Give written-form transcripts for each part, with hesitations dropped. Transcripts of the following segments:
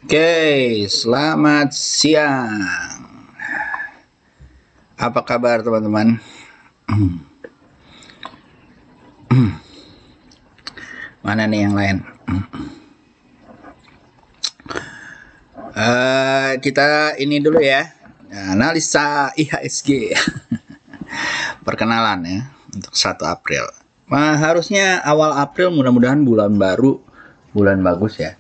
Oke, selamat siang. Apa kabar teman-teman? Mana nih yang lain? Kita ini dulu ya. Analisa IHSG. Perkenalan ya untuk 1 April. Harusnya awal April, mudah-mudahan bulan baru, bulan bagus ya.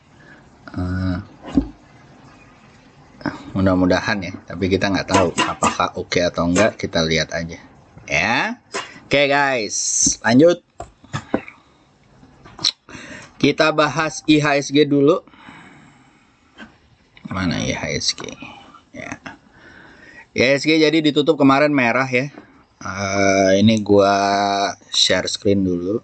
Mudah-mudahan ya, tapi kita nggak tahu apakah oke atau enggak, kita lihat aja ya. Oke guys, lanjut. Kita bahas IHSG dulu. Mana IHSG ya. IHSG jadi ditutup kemarin merah ya. Ini gua share screen dulu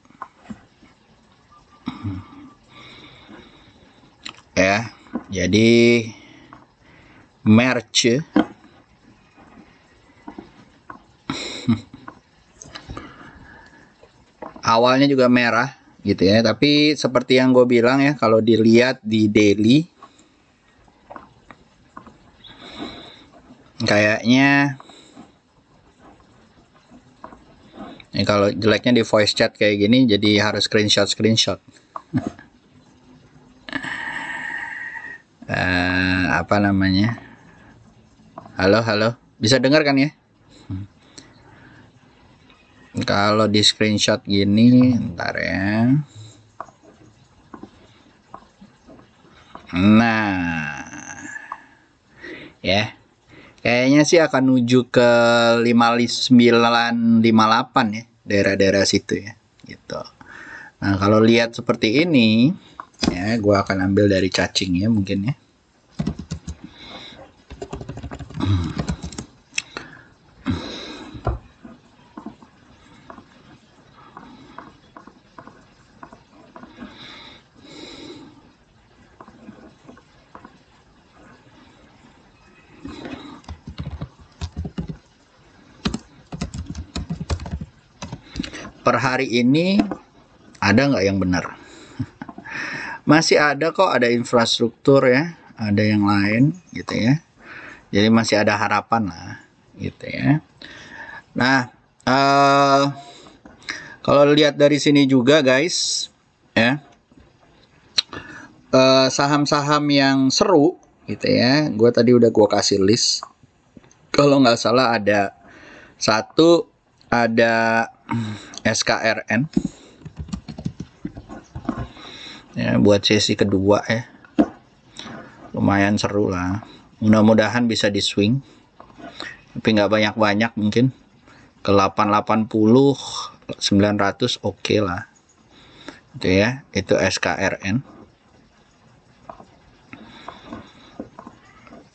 ya. Jadi March awalnya juga merah gitu ya, tapi seperti yang gue bilang ya, kalau dilihat di daily kayaknya ini, kalau jeleknya di voice chat kayak gini jadi harus screenshot. Apa namanya, halo, bisa dengar kan ya? Kalau di screenshot gini, ntar ya. Nah, ya, kayaknya sih akan menuju ke 5958 ya, daerah-daerah situ ya, gitu. Nah, kalau lihat seperti ini, ya, gue akan ambil dari cacing ya, mungkin ya. Per hari ini ada nggak yang benar? Masih ada kok, ada infrastruktur ya, ada yang lain gitu ya. Jadi masih ada harapan lah gitu ya. Nah, kalau lihat dari sini juga guys ya, saham-saham yang seru gitu ya, gue tadi udah gue kasih list. Kalau nggak salah ada satu, ada SKRN ya, buat sesi kedua ya, lumayan seru lah. Mudah-mudahan bisa di swing, tapi nggak banyak-banyak, mungkin ke 880 900 oke lah itu ya. Itu SKRN.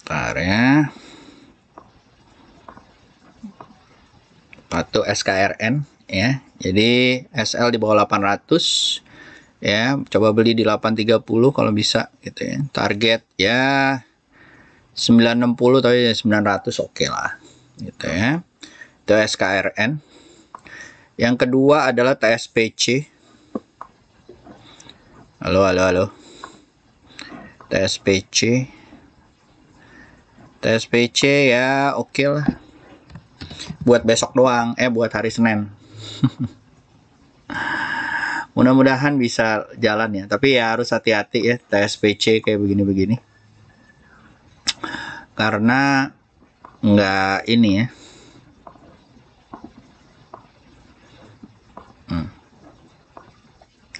Bentar ya, patuh SKRN ya. Jadi SL di bawah 800 ya, coba beli di 830 kalau bisa gitu ya. Target ya 960, tapi 900 oke lah gitu ya. Itu SKRN. Yang kedua adalah TSPC. Halo. TSPC ya oke lah, buat besok doang, buat hari Senin. Mudah-mudahan bisa jalan ya, tapi ya harus hati-hati ya TSPC kayak begini-begini, karena nggak ini ya.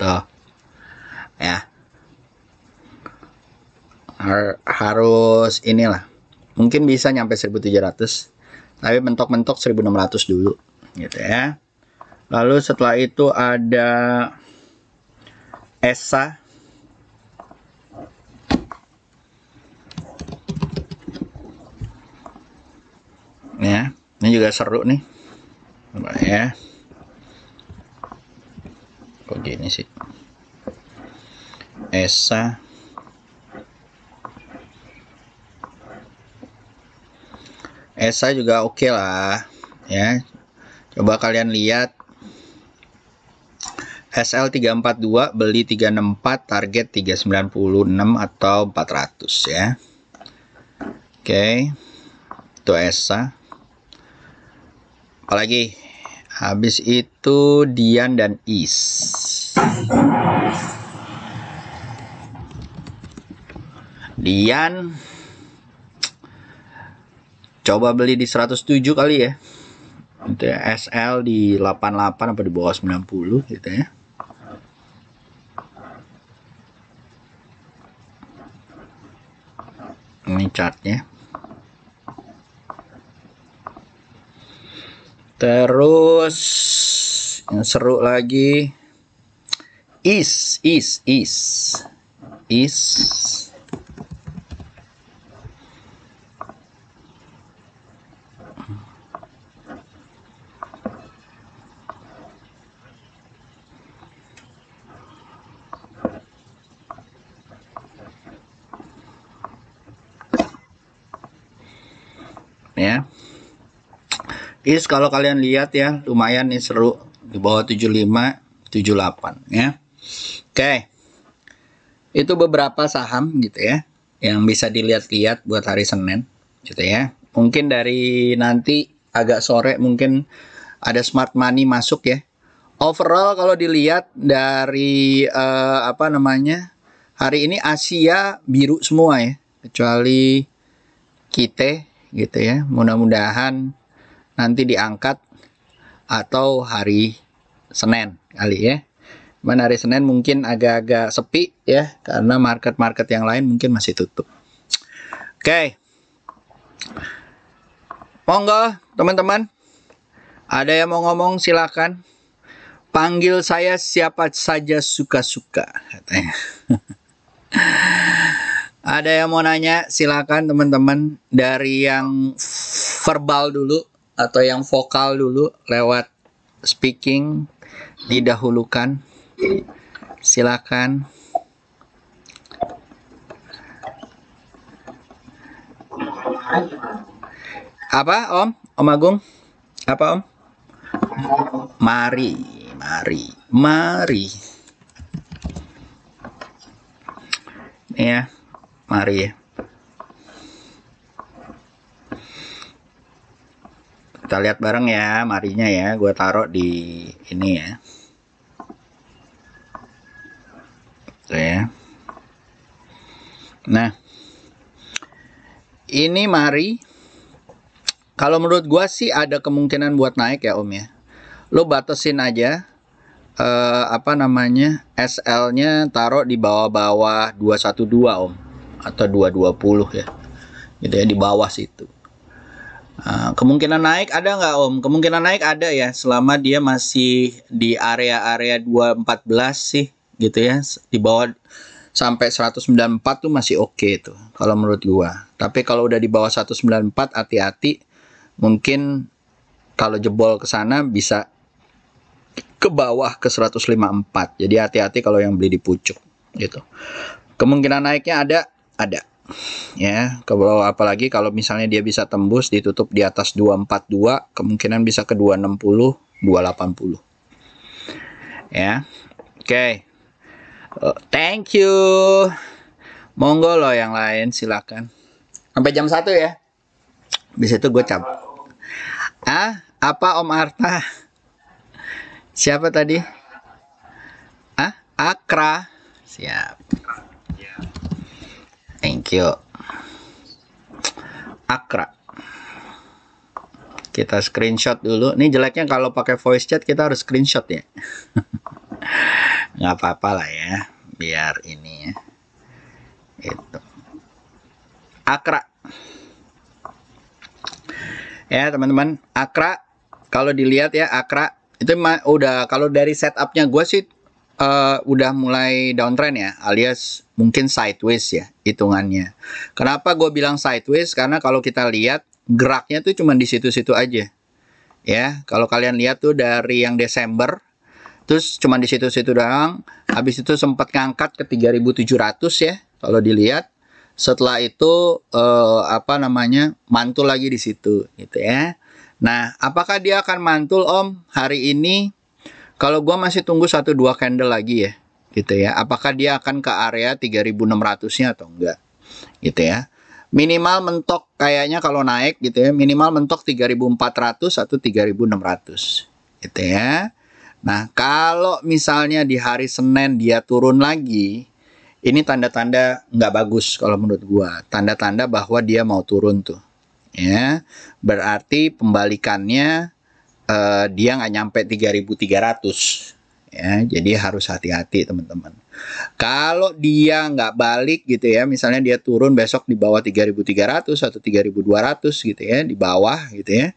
Tuh ya, harus inilah, mungkin bisa nyampe 1700, tapi mentok-mentok 1600 dulu gitu ya. Lalu setelah itu ada ESA ya, ini juga seru nih. Coba ya, kok gini sih ESA. ESA juga oke lah ya. Coba kalian lihat SL 342 beli 364, target 396 atau 400 ya. Oke. Itu ESA. Apalagi? Habis itu Dian dan Is. Dian coba beli di 107 kali ya. Itu ya, SL di 88 apa di bawah 90 gitu ya. Ini chartnya. Terus yang seru lagi Is. Ya. Is kalau kalian lihat ya, lumayan nih seru di bawah 75, 78 ya. Oke. Itu beberapa saham gitu ya yang bisa dilihat-lihat buat hari Senin gitu ya. Mungkin dari nanti agak sore mungkin ada smart money masuk ya. Overall kalau dilihat dari hari ini Asia biru semua ya, kecuali kita gitu ya. Mudah-mudahan nanti diangkat atau hari Senin kali ya. Cuman hari Senin mungkin agak-agak sepi ya, karena market-market yang lain mungkin masih tutup. Oke. Monggo teman-teman, ada yang mau ngomong silakan. Panggil saya siapa saja suka-suka katanya. Ada yang mau nanya silakan teman-teman, dari yang verbal dulu atau yang vokal dulu lewat speaking didahulukan. Silakan. Apa Om? Om Agung? Apa Om? Mari. Ya, mari ya. Kita lihat bareng ya, marinya ya. Gue taruh di ini ya. Tuh ya. Nah, ini mari. Kalau menurut gue sih ada kemungkinan buat naik ya Om ya. Lo batasin aja SL-nya taruh di bawah-bawah 212 Om, atau 220 ya. Gitu ya, di bawah situ. Kemungkinan naik ada nggak Om? Kemungkinan naik ada ya, selama dia masih di area-area 214 sih gitu ya. Di bawah sampai 194 tuh masih oke tuh kalau menurut gua. Tapi kalau udah di bawah 194 hati-hati, mungkin kalau jebol ke sana bisa ke bawah ke 154. Jadi hati-hati kalau yang beli di pucuk gitu. Kemungkinan naiknya ada. Ya, ke bawah, apalagi kalau misalnya dia bisa tembus ditutup di atas 242, kemungkinan bisa ke 260, 280. Ya. Oke. Thank you. Monggo loh yang lain silakan. Sampai jam 1 ya. Bisa itu gue cabut. Apa Om Arta? Siapa tadi? Akra. Siap. Thank you. Akra. Kita screenshot dulu. Ini jeleknya kalau pakai voice chat kita harus screenshot ya. Nggak apa-apa lah ya. Biar ini ya. Itu. Akra. Ya teman-teman. Akra. Kalau dilihat ya Akra. Itu udah, kalau dari setupnya gue sih udah mulai downtrend ya, alias mungkin sideways ya hitungannya. Kenapa gue bilang sideways? Karena kalau kita lihat geraknya tuh cuma di situ-situ aja. Ya, kalau kalian lihat tuh dari yang Desember, terus cuma di situ-situ doang. Habis itu sempat ngangkat ke 3.700 ya, kalau dilihat. Setelah itu mantul lagi di situ, gitu ya. Nah, apakah dia akan mantul Om hari ini? Kalau gua masih tunggu 1-2 candle lagi ya, gitu ya. Apakah dia akan ke area 3.600-nya atau enggak, gitu ya. Minimal mentok kayaknya kalau naik gitu ya, minimal mentok 3.400 atau 3.600, gitu ya. Nah, kalau misalnya di hari Senin dia turun lagi, ini tanda-tanda nggak bagus kalau menurut gua. Tanda-tanda bahwa dia mau turun tuh. Ya, berarti pembalikannya dia nggak nyampe 3.300. Ya, jadi harus hati-hati teman-teman. Kalau dia nggak balik gitu ya, misalnya dia turun besok di bawah 3.300 atau 3.200 gitu ya, di bawah gitu ya,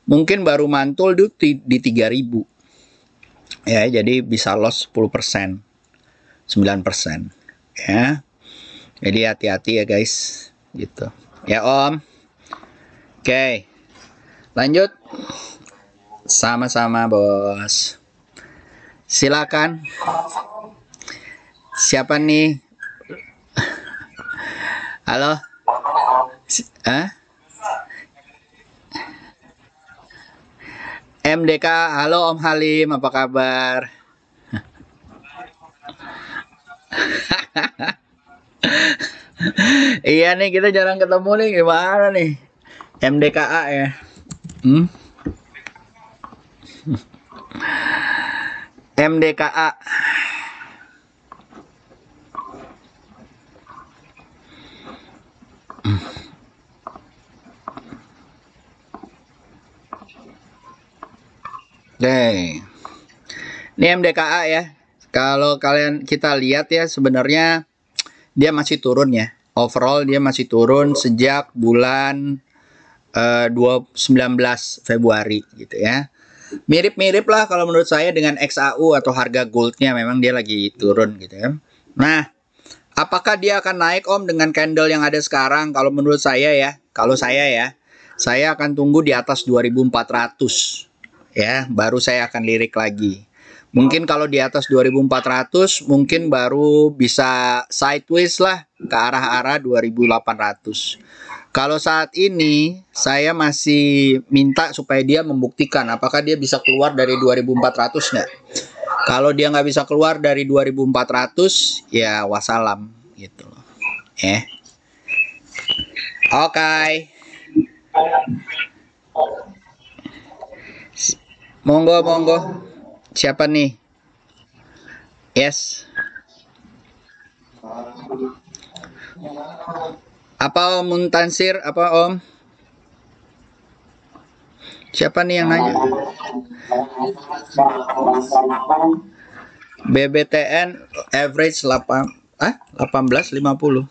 mungkin baru mantul di 3.000. Ya, jadi bisa loss 10%, 9%. Ya. Jadi hati-hati ya guys, gitu. Ya Om. Oke. Lanjut. Sama-sama, Bos. Silakan. Siapa nih? Halo? MDK, halo Om Halim, apa kabar? Iya nih, kita jarang ketemu nih, gimana nih? MDKA ya? MDKA. Oke. Ini MDKA ya. Kalau kita lihat ya, sebenarnya dia masih turun ya. Overall dia masih turun sejak bulan 19 Februari gitu ya. Mirip-mirip lah kalau menurut saya dengan XAU atau harga goldnya, memang dia lagi turun gitu ya. Nah, apakah dia akan naik Om dengan candle yang ada sekarang? Kalau menurut saya ya, saya akan tunggu di atas 2.400 ya, baru saya akan lirik lagi. Mungkin kalau di atas 2.400 mungkin baru bisa sideways lah ke arah-arah 2.800. Kalau saat ini saya masih minta supaya dia membuktikan apakah dia bisa keluar dari 2.400 nggak. Kalau dia nggak bisa keluar dari 2.400 ya wassalam gitu loh. Oke. Monggo. Siapa nih? Yes. Apa Om Muntansir? Apa Om? Siapa nih yang nanya? BBTN average 18.50.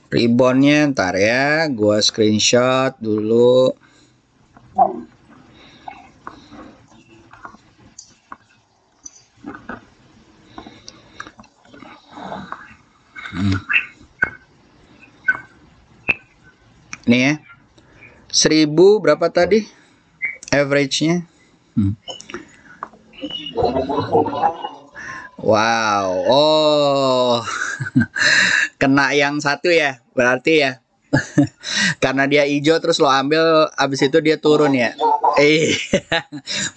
Reboundnya ntar ya, gua screenshot dulu. Nih ya, 1.000 berapa tadi average-nya? Wow, oh, kena yang satu ya, berarti ya. Karena dia hijau terus lo ambil, abis itu dia turun ya.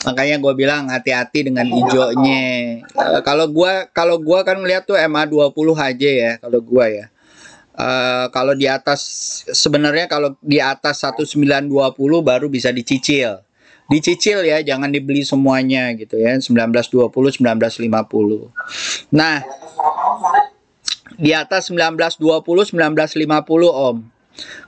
Makanya gue bilang hati-hati dengan hijaunya. Kalau gua kan melihat tuh MA20 aja ya, kalau gua ya. Kalau di atas, sebenarnya kalau di atas 1920 baru bisa dicicil ya, jangan dibeli semuanya gitu ya. 1920, 1950. Nah, di atas 1920, 1950 Om,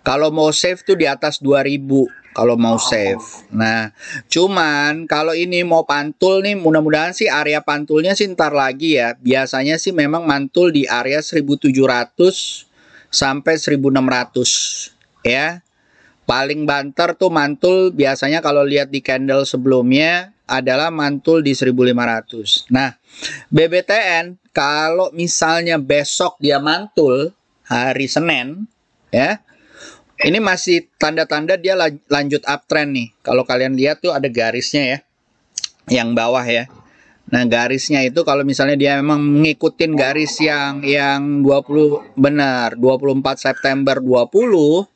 kalau mau save tuh di atas 2000 kalau mau save. Nah, cuman kalau ini mau pantul nih, mudah-mudahan sih area pantulnya sih ntar lagi ya. Biasanya sih memang mantul di area 1700 sampai 1600 ya. Paling banter tuh mantul biasanya kalau lihat di candle sebelumnya adalah mantul di 1500. Nah, BBTN kalau misalnya besok dia mantul hari Senin ya, ini masih tanda-tanda dia lanjut uptrend nih. Kalau kalian lihat tuh ada garisnya ya, yang bawah ya. Nah, garisnya itu kalau misalnya dia memang ngikutin garis yang 20 benar, 24 September 20,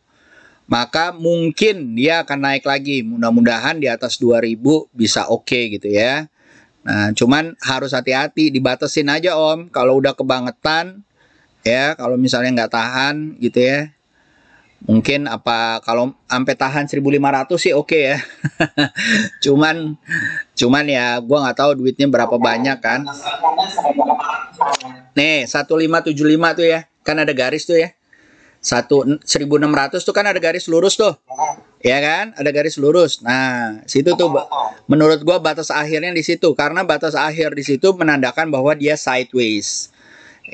maka mungkin dia akan naik lagi. Mudah-mudahan di atas 2000 bisa oke gitu ya. Nah, cuman harus hati-hati, dibatasin aja Om. Kalau udah kebangetan ya, kalau misalnya nggak tahan gitu ya. Mungkin kalau sampai tahan 1500 sih oke ya. Cuman ya gua nggak tahu duitnya berapa banyak kan. Nih, 1575 tuh ya. Kan ada garis tuh ya. 1600 tuh kan ada garis lurus tuh. Ya kan? Ada garis lurus. Nah, situ tuh menurut gua batas akhirnya di situ, karena batas akhir di situ menandakan bahwa dia sideways.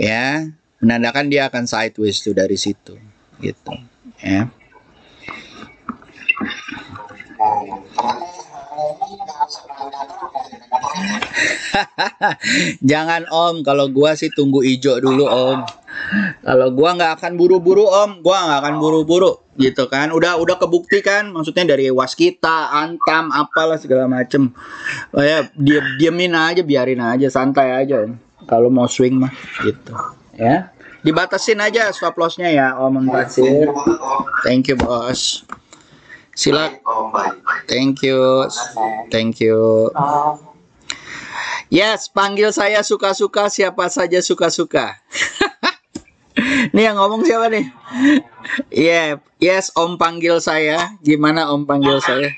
Ya, menandakan dia akan sideways tuh dari situ. Gitu. Ya. Jangan Om, kalau gua sih tunggu ijo dulu Om. Kalau gua nggak akan buru-buru Om, gua nggak akan buru-buru gitu kan. Udah kebukti kan, maksudnya dari waskita, antam, apalah segala macem. Oh ya, diemin aja, biarin aja, santai aja Om. Kalau mau swing mah gitu, ya. Dibatasin aja stop lossnya ya Om Pasir. Thank you bos. Silakan. Thank you. Thank you. Yes, panggil saya suka-suka, siapa saja suka-suka. Nih yang ngomong siapa nih? Yeah, yes, Om panggil saya. Gimana Om panggil saya?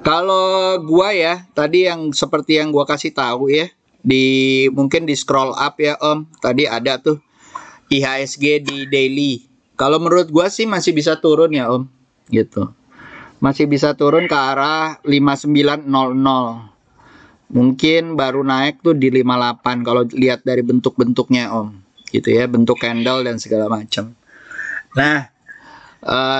Kalau gua ya, tadi yang seperti yang gua kasih tahu ya, mungkin di scroll up ya Om, tadi ada tuh IHSG di daily. Kalau menurut gua sih masih bisa turun ya Om, gitu. Masih bisa turun ke arah 5900. Mungkin baru naik tuh di 58 kalau lihat dari bentuk-bentuknya Om, gitu ya, bentuk candle dan segala macam. Nah,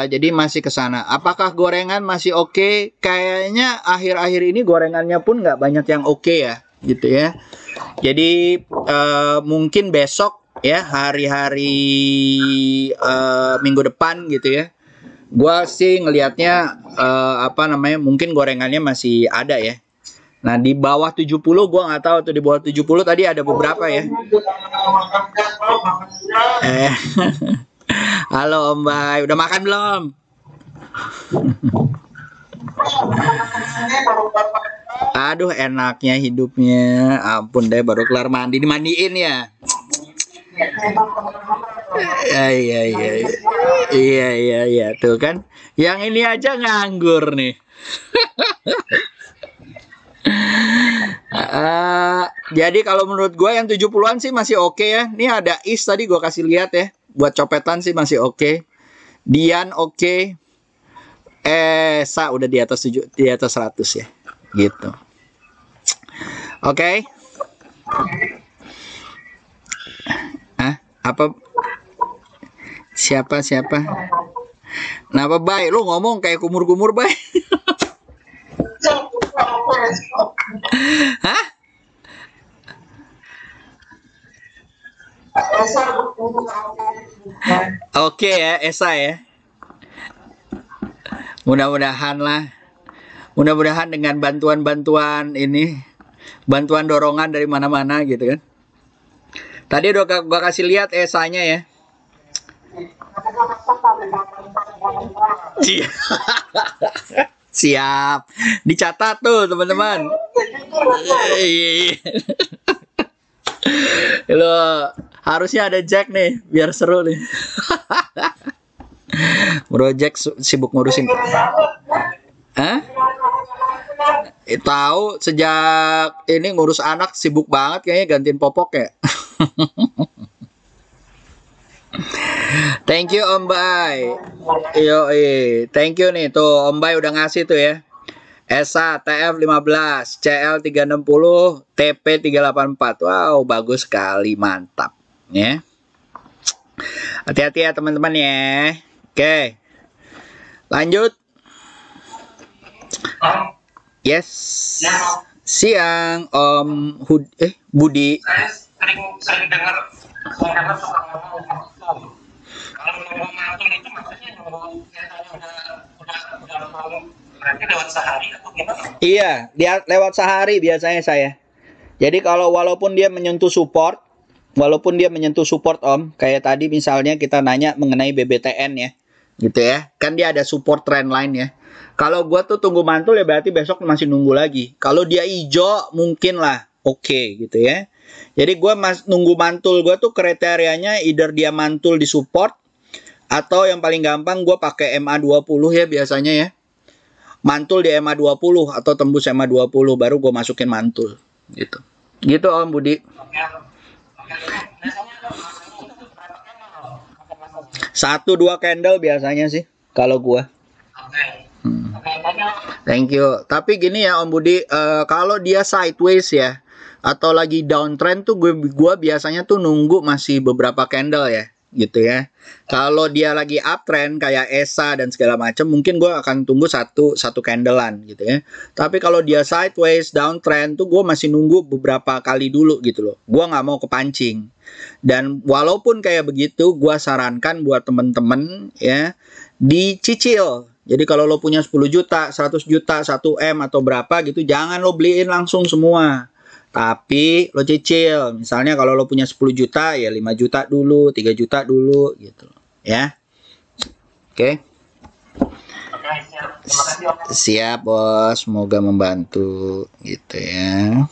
jadi masih ke sana. Apakah gorengan masih oke? Kayaknya akhir-akhir ini gorengannya pun nggak banyak yang oke ya, gitu ya. Jadi mungkin besok ya, hari-hari minggu depan gitu ya. Gua sih ngelihatnya mungkin gorengannya masih ada ya. Nah, di bawah 70 gua nggak tahu tuh, di bawah 70 tadi ada beberapa ya. Halo Om Bay, udah makan belum? Aduh, enaknya hidupnya. Ampun deh, baru kelar mandi, dimandiin ya. Iya, tuh kan. Yang ini aja nganggur nih. Jadi kalau menurut gue yang 70-an sih masih oke ya. Ini ada is tadi gue kasih lihat ya. Buat copetan sih masih oke. Dian oke. Sa udah di atas 100 ya. Gitu. Oke. Apa? Siapa? Kenapa Bay? Lu ngomong kayak kumur-kumur Bay. Hah? Oke ya, Esa ya. Mudah-mudahan lah. Mudah-mudahan dengan bantuan-bantuan ini, bantuan dorongan dari mana-mana gitu kan. Tadi udah gua kasih lihat Esanya ya. Siap. Dicatat tuh teman-teman. Lo harusnya ada Jack nih biar seru nih. Bro Jack sibuk ngurusin. Hah? Tahu sejak ini ngurus anak sibuk banget kayaknya, gantiin popok ya. Thank you Om Bay. Thank you nih tuh Om Bay udah ngasih tuh ya. ESA TF15, CL360, TP384. Wow, bagus sekali, mantap ya. Hati-hati ya teman-teman ya. Oke. Lanjut. Yes. Siang, Om Budi. Saya sering dengar suka ngomong mantul. Kalau ngomong mantul itu maksudnya nunggu kertanya udah mau berarti lewat sehari atau gimana? Iya, dia lewat sehari biasanya saya. Jadi kalau walaupun dia menyentuh support Om, kayak tadi misalnya kita nanya mengenai BBTN ya, gitu ya, kan dia ada support trend line ya. Kalau gua tuh tunggu mantul ya berarti besok masih nunggu lagi. Kalau dia hijau mungkin lah oke, gitu ya. Jadi gua nunggu mantul gua tuh kriterianya either dia mantul di support atau yang paling gampang gua pakai MA20 ya biasanya ya. Mantul di MA20 atau tembus MA20 baru gue masukin mantul gitu. Gitu Om Budi. Satu dua candle biasanya sih kalau gua. Thank you. Tapi gini ya Om Budi, kalau dia sideways ya atau lagi downtrend tuh gua biasanya tuh nunggu masih beberapa candle ya, gitu ya. Kalau dia lagi uptrend kayak ESA dan segala macam, mungkin gua akan tunggu satu candlean gitu ya. Tapi kalau dia sideways, downtrend tuh gua masih nunggu beberapa kali dulu gitu loh. Gua nggak mau kepancing. Dan walaupun kayak begitu, gua sarankan buat temen-temen ya dicicil. Jadi kalau lo punya 10 juta, 100 juta, 1M atau berapa gitu, jangan lo beliin langsung semua. Tapi lo cicil. Misalnya kalau lo punya 10 juta, ya 5 juta dulu, 3 juta dulu gitu. Ya. Oke. Siap, Bos. Semoga membantu gitu ya.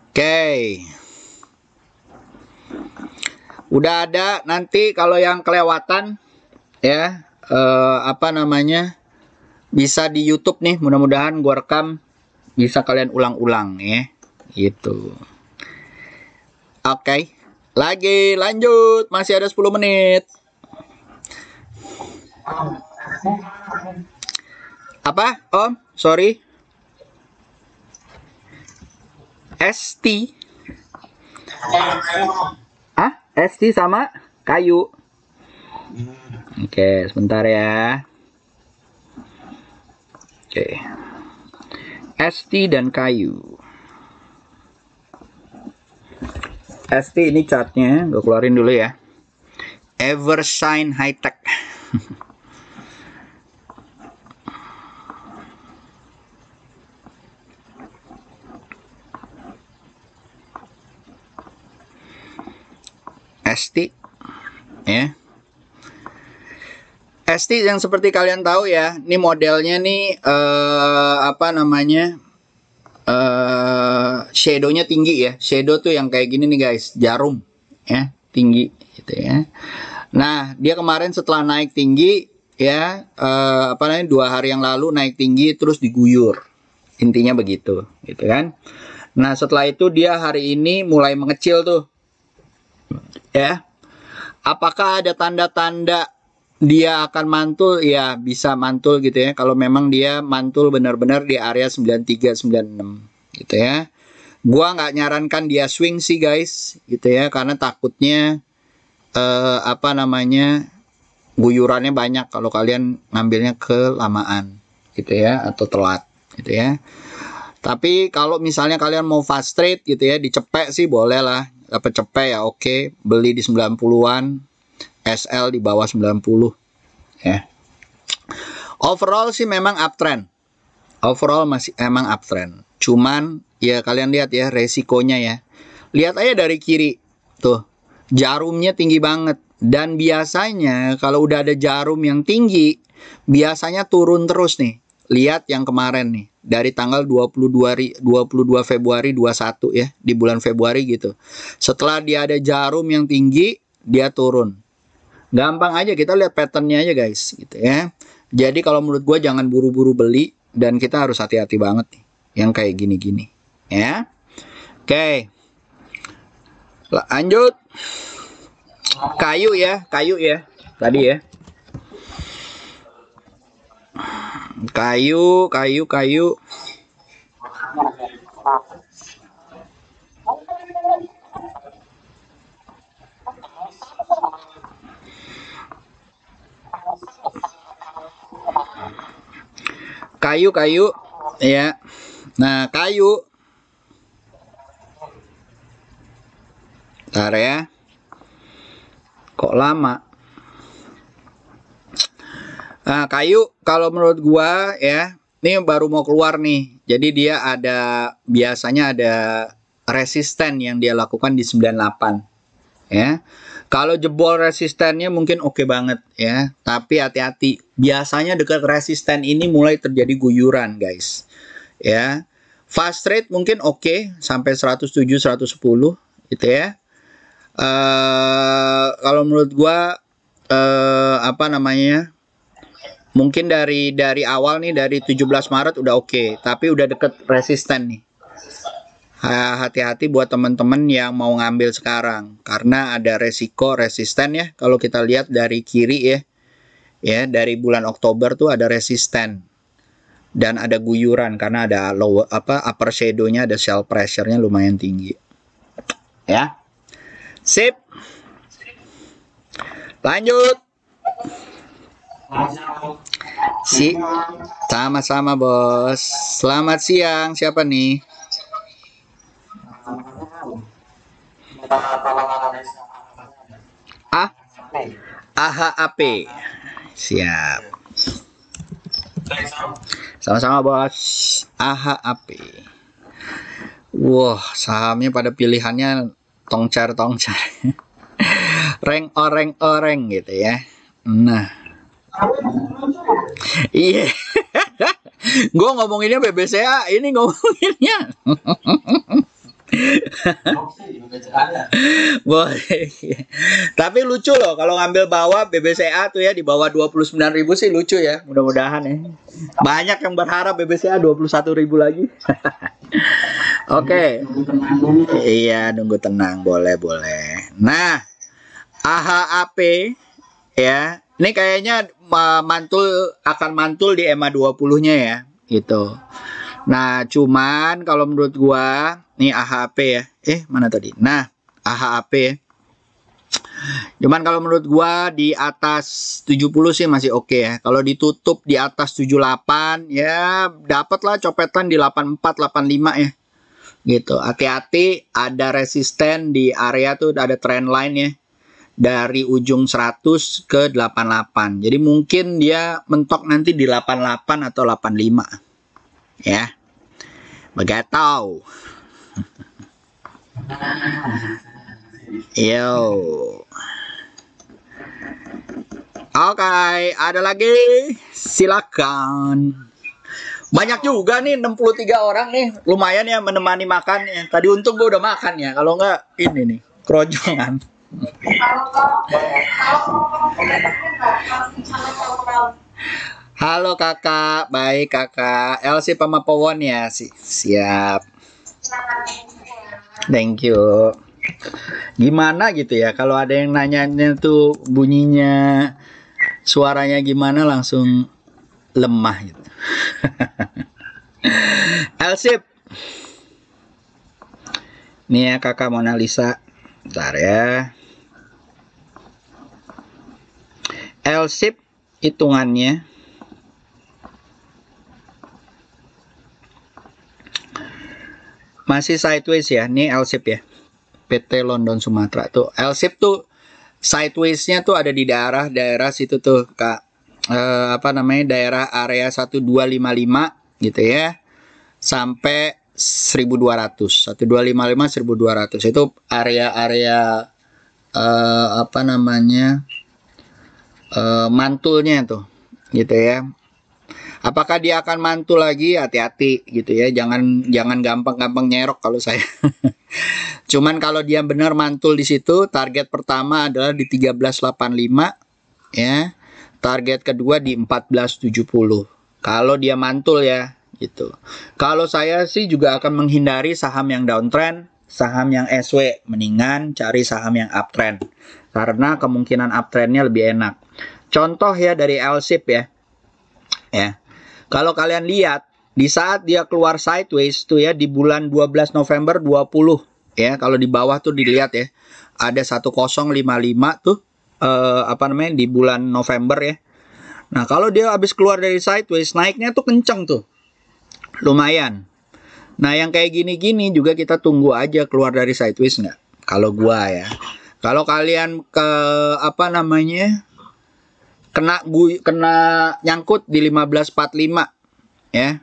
Oke. Udah ada nanti kalau yang kelewatan ya bisa di YouTube nih, mudah-mudahan gua rekam bisa kalian ulang-ulang ya gitu. Oke. Lagi lanjut, masih ada 10 menit. Apa Om? Sorry. ST. ST sama kayu. Oke, sebentar ya. Oke. ST dan kayu. ST ini chartnya, gue keluarin dulu ya. Evershine High Tech. ST ya. ST yang seperti kalian tahu ya, ini modelnya nih shadownya tinggi ya. Shadow tuh yang kayak gini nih guys, jarum ya, tinggi gitu ya. Nah, dia kemarin setelah naik tinggi ya, 2 hari yang lalu naik tinggi terus diguyur. Intinya begitu, gitu kan. Nah, setelah itu dia hari ini mulai mengecil tuh. Ya. Apakah ada tanda-tanda dia akan mantul? Ya, bisa mantul gitu ya. Kalau memang dia mantul benar-benar di area 9396 gitu ya. Gua nggak nyarankan dia swing sih guys, gitu ya, karena takutnya guyurannya banyak kalau kalian ngambilnya kelamaan gitu ya, atau telat gitu ya. Tapi kalau misalnya kalian mau fast trade gitu ya, dicepek sih boleh lah. Dapat cepek ya oke, beli di 90-an, SL di bawah 90 ya. Overall sih memang uptrend. Overall masih emang uptrend. Cuman ya kalian lihat ya resikonya ya. Lihat aja dari kiri. Tuh, jarumnya tinggi banget. Dan biasanya kalau udah ada jarum yang tinggi, biasanya turun terus nih. Lihat yang kemarin nih, dari tanggal 22 Februari 21 ya, di bulan Februari gitu. Setelah dia ada jarum yang tinggi, dia turun. Gampang aja, kita lihat patternnya aja guys gitu ya. Jadi kalau menurut gue jangan buru-buru beli, dan kita harus hati-hati banget nih yang kayak gini-gini ya. Oke. Lanjut. Kayu ya tadi ya. Kayu. kayu ya. Nah, kayu. Bentar ya. Kok lama? Nah, kayu kalau menurut gua ya, ini baru mau keluar nih. Jadi dia biasanya ada resisten yang dia lakukan di 98 ya. Kalau jebol resistennya mungkin oke banget ya, tapi hati-hati. Biasanya dekat resisten ini mulai terjadi guyuran, guys. Ya. Fast rate mungkin oke sampai 107 110 gitu ya. Kalau menurut gua apa namanya? Mungkin dari awal nih dari 17 Maret udah oke, tapi udah deket resisten nih. Hati-hati buat teman-teman yang mau ngambil sekarang karena ada resiko resisten ya. Kalau kita lihat dari kiri ya. Ya, dari bulan Oktober tuh ada resisten. Dan ada guyuran karena ada upper shadow-nya, ada sell pressure-nya lumayan tinggi. Ya. Sip. Lanjut. Sama-sama bos. Selamat siang. Siapa nih? AHAP. Siap. Sama-sama bos. AHAP. Wah, sahamnya pada pilihannya tongcar-tongcar. Oreng gitu ya. Nah. Iya. Gue ngomonginnya BBCA, ini ngomonginnya. Boleh. Tapi lucu loh kalau ngambil bawah BBCA tuh ya di bawah 29.000 sih lucu ya. Mudah-mudahan ya. Banyak yang berharap BBCA 21.000 lagi. Oke. Iya, nunggu tenang, boleh. Nah, AHAP ya. Ini kayaknya akan mantul di EMA 20-nya ya, gitu. Nah, cuman kalau menurut gua nih AHAP ya. Mana tadi? Nah, AHAP ya. Cuman kalau menurut gua di atas 70 sih masih oke ya. Kalau ditutup di atas 78 ya dapatlah copetan di 84 85 ya. Gitu. Hati-hati ada resisten di area tuh ada trend line ya. Dari ujung 100 ke 88. Jadi mungkin dia mentok nanti di 88 atau 85. Ya. Begitu. Yo. Oke, ada lagi? Silakan. Banyak juga nih 63 orang nih. Lumayan ya menemani makan ya. Tadi untung gue udah makan ya. Kalau enggak ini nih, keroncongan. Halo kakak, baik kakak. Elsie Pamapawon ya, siap. Thank you. Gimana gitu ya, kalau ada yang nanyanya tuh bunyinya, suaranya gimana langsung lemah gitu. Elsie, nih ya kakak Mona Lisa, bentar ya. L-shape hitungannya masih sideways ya. Ini L-shape ya. PT London Sumatera tuh. L-shape tuh sideways-nya tuh ada di daerah situ tuh Kak. Apa namanya? Daerah area 1255 gitu ya. Sampai 1200. 1255 1200 itu area-area apa namanya? Mantulnya tuh gitu ya. Apakah dia akan mantul lagi? Hati-hati gitu ya. Jangan gampang-gampang nyerok kalau saya. Cuman kalau dia benar mantul di situ, target pertama adalah di 1385 ya. Target kedua di 1470. Kalau dia mantul ya gitu. Kalau saya sih juga akan menghindari saham yang downtrend, saham yang SW, mendingan cari saham yang uptrend. Karena kemungkinan uptrendnya lebih enak. Contoh ya dari L-shape ya. Ya. Kalau kalian lihat di saat dia keluar sideways tuh ya di bulan 12 November 20 ya, kalau di bawah tuh dilihat ya. Ada 1055 tuh apa namanya di bulan November ya. Nah, kalau dia habis keluar dari sideways, naiknya tuh kenceng tuh. Lumayan. Nah, yang kayak gini-gini juga kita tunggu aja keluar dari sideways nggak? Kalau gua ya. Kalau kalian ke apa namanya? Kena nyangkut di 1545 ya.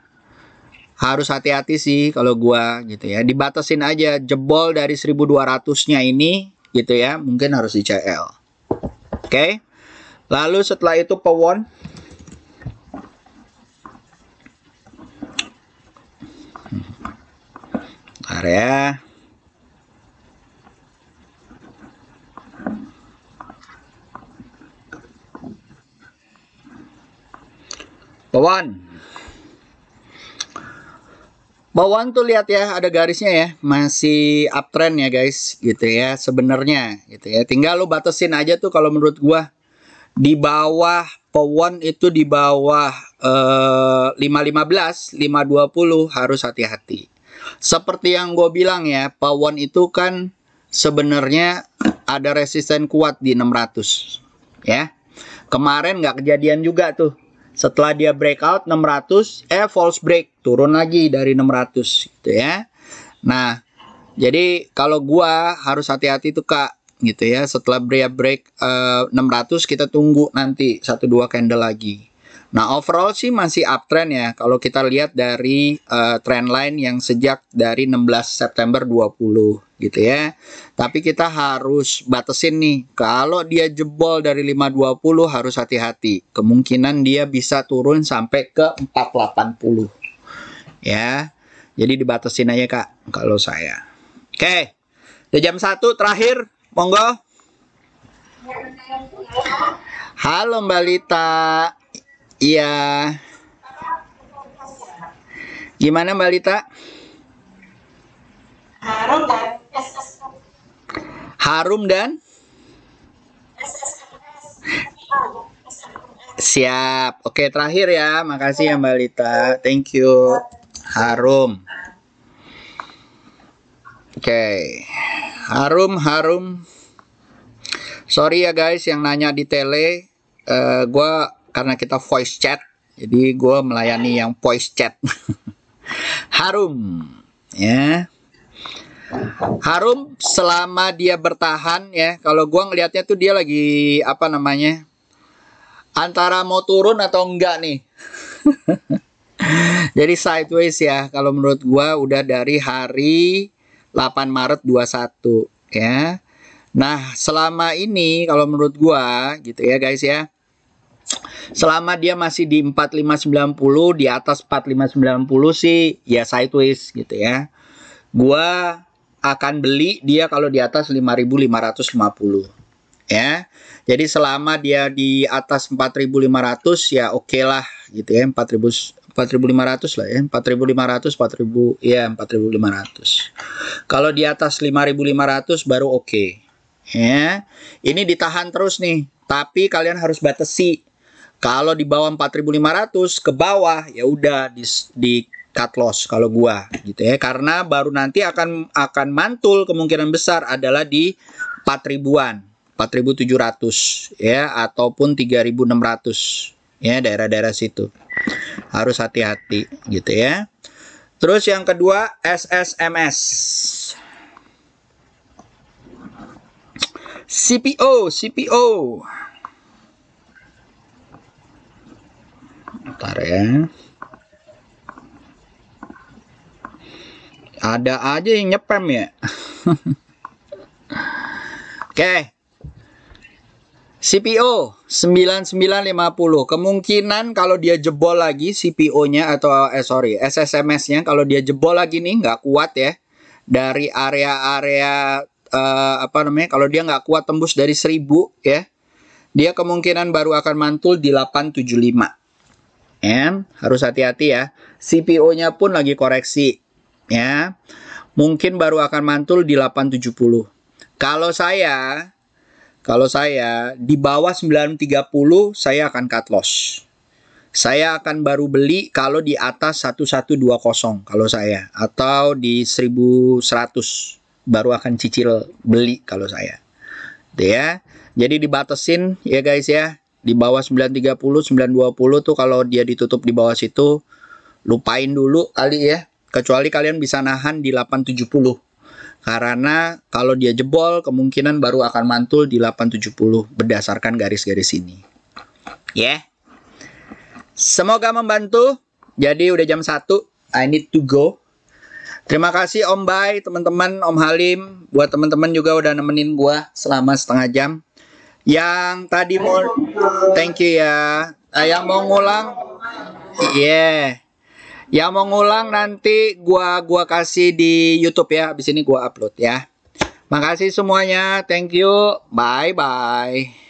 Harus hati-hati sih kalau gua gitu ya. Dibatasin aja jebol dari 1200-nya ini gitu ya. Mungkin harus di CL. Oke. Lalu setelah itu pewon. Bentar ya. Pewon. Bawaan tuh lihat ya, ada garisnya ya, masih uptrend ya guys, gitu ya sebenarnya, gitu ya. Tinggal lu batasin aja tuh kalau menurut gua di bawah pewon itu di bawah 515, 520 harus hati-hati. Seperti yang gue bilang ya, pewon itu kan sebenarnya ada resisten kuat di 600 ya. Kemarin nggak kejadian juga tuh. Setelah dia breakout 600, false break, turun lagi dari 600 gitu ya. Nah, jadi kalau gua harus hati-hati tuh Kak, gitu ya. Setelah break 600 kita tunggu nanti 1-2 candle lagi. Nah, overall sih masih uptrend ya. Kalau kita lihat dari trendline yang sejak dari 16 September 20 gitu ya. Tapi kita harus batasin nih. Kalau dia jebol dari 520 harus hati-hati. Kemungkinan dia bisa turun sampai ke 480. Ya. Jadi dibatasin aja Kak kalau saya. Oke. Udah jam 1 terakhir. Monggo. Halo Mbak Lita. Iya. Gimana Mbak Lita? Harum dan Harum dan? Siap. Oke, terakhir ya. Makasih ya Mbak Lita. Thank you. Harum. Oke. Harum. Sorry ya guys yang nanya di tele. Gua karena kita voice chat, jadi gue melayani yang voice chat. Harum, ya. Harum selama dia bertahan ya. Kalau gue ngelihatnya tuh dia lagi apa namanya, antara mau turun atau enggak nih. Jadi sideways ya. Kalau menurut gue udah dari hari 8 Maret 21 ya. Nah selama ini kalau menurut gue gitu ya guys ya. Selama dia masih di 4590, di atas 4590 sih ya sideways gitu ya. Gua akan beli dia kalau di atas 5550 ya. Jadi selama dia di atas 4500 ya oke lah gitu ya. 4500 lah ya. 4500 4000 ya 4500. Kalau di atas 5500 baru oke. Ya. Ini ditahan terus nih, tapi kalian harus batasi. Kalau di bawah 4500 ke bawah ya udah di cut loss kalau gua gitu ya. Karena baru nanti akan mantul kemungkinan besar adalah di 4000-an, 4700 ya ataupun 3600 ya, daerah-daerah situ. Harus hati-hati gitu ya. Terus yang kedua SSMS. CPO. Bentar ya. Ada aja yang nyepam ya. Oke. CPO 9950. Kemungkinan kalau dia jebol lagi CPO-nya atau SSMS-nya kalau dia jebol lagi nih nggak kuat ya. Dari area-area apa namanya? Kalau dia nggak kuat tembus dari 1000 ya. Dia kemungkinan baru akan mantul di 875. Harus hati-hati ya. CPO-nya pun lagi koreksi ya. Mungkin baru akan mantul di 870. Kalau saya di bawah 930 saya akan cut loss. Saya akan baru beli kalau di atas 1120 kalau saya, atau di 1100 baru akan cicil beli kalau saya. Gitu ya. Jadi dibatasin ya guys ya. Di bawah 930, 920 tuh kalau dia ditutup di bawah situ, lupain dulu kali ya. Kecuali kalian bisa nahan di 870. Karena kalau dia jebol, kemungkinan baru akan mantul di 870 berdasarkan garis-garis ini. Ya. Semoga membantu. Jadi udah jam 1, I need to go. Terima kasih Om Bay, teman-teman, Om Halim. Buat teman-teman juga udah nemenin gua selama setengah jam. Yang tadi mau, thank you ya. Yang mau ngulang, yang mau ngulang nanti gua kasih di YouTube ya. Habis ini gua upload ya. Makasih semuanya, thank you, bye bye.